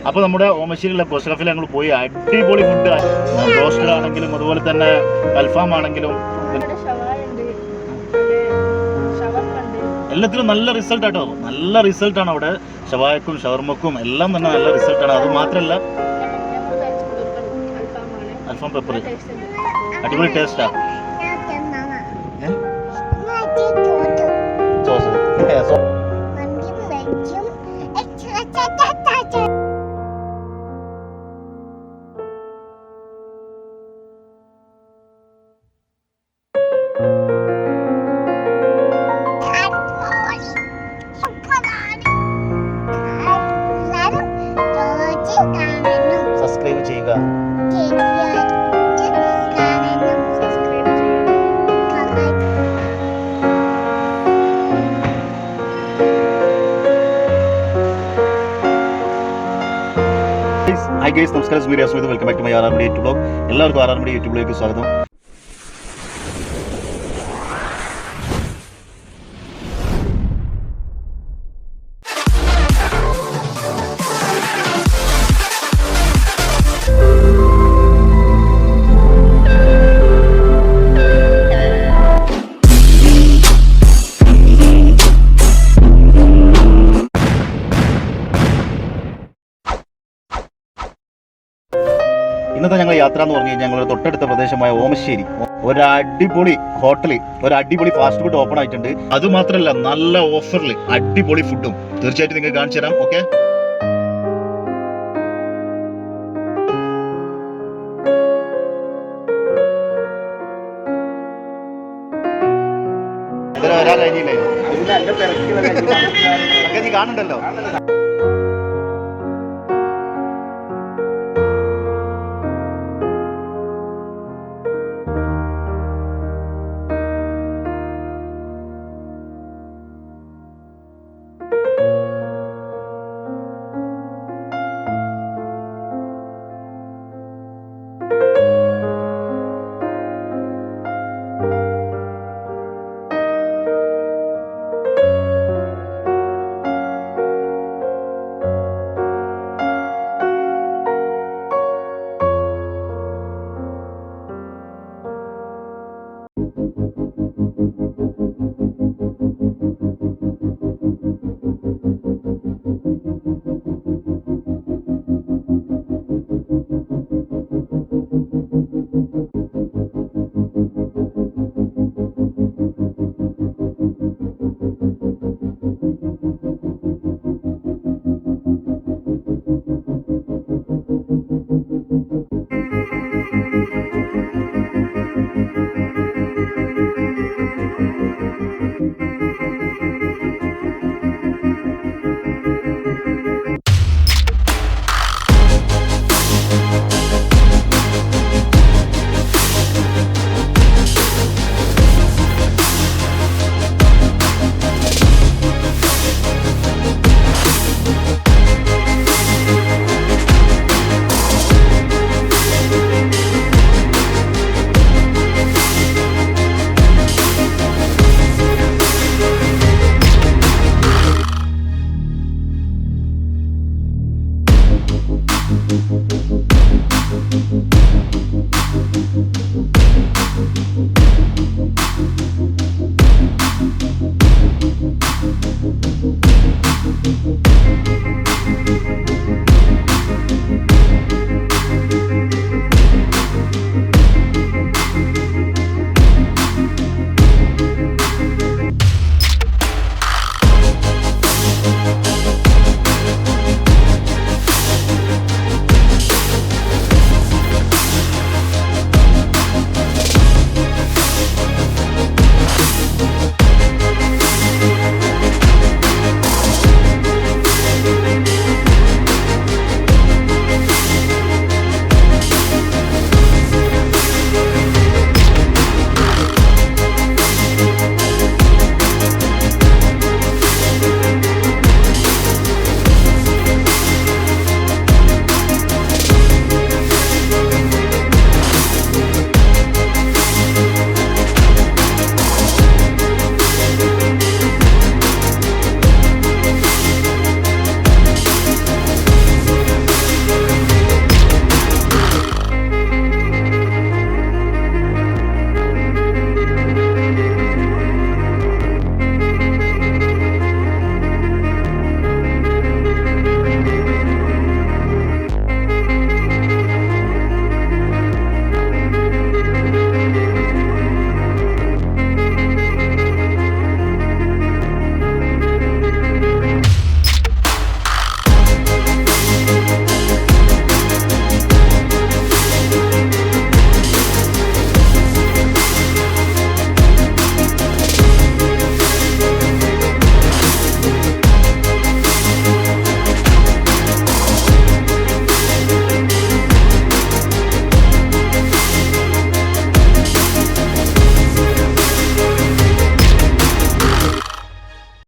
അപ്പോൾ നമ്മുടെ ഓമശ്ശേരിയിലെ കോസ്റ്റ കഫേയിൽ ഞങ്ങൾ പോയി അടിപൊളി ഫുഡ്, ബ്രോസ്റ്റഡ് ആണെങ്കിലും അതുപോലെ തന്നെ അൽഫാം ആണെങ്കിലും എല്ലാത്തിലും നല്ല റിസൾട്ട് ആട്ടോ. നല്ല റിസൾട്ടാണ് അവിടെ. ഷവായക്കും ഷവർമക്കും എല്ലാം തന്നെ നല്ല റിസൾട്ടാണ്. അത് മാത്രമല്ല അൽഫാം പെപ്പർ അടിപൊളി ടേസ്റ്റാ. സബ്സ്ക്രൈബ് ചെയ്യുക. ഹായ് ഗൈസ്, നമസ്കാരം. Sumeer Yasmith, welcome back to my R media YouTube blog. എല്ലാവർക്കും ആർ മീഡിയ യൂട്യൂബിലേക്ക് സ്വാഗതം. ഇന്നത്തെ ഞങ്ങൾ യാത്ര എന്ന് പറഞ്ഞു കഴിഞ്ഞാൽ ഞങ്ങളുടെ തൊട്ടടുത്ത പ്രദേശമായ ഓമശ്ശേരി ഒരു അടിപൊളി ഹോട്ടലിൽ ഒരു അടിപൊളി ഫാസ്റ്റ് ഫുഡ് ഓപ്പൺ ആയിട്ടുണ്ട്. അതുമാത്രമല്ല നല്ല ഓഫറിൽ അടിപൊളി ഫുഡും തീർച്ചയായിട്ടും നിങ്ങൾക്ക് കാണിച്ചു തരാം. ഓക്കെ, വരാൻ കഴിഞ്ഞില്ലേ? നീ കാണുന്നുണ്ടല്ലോ.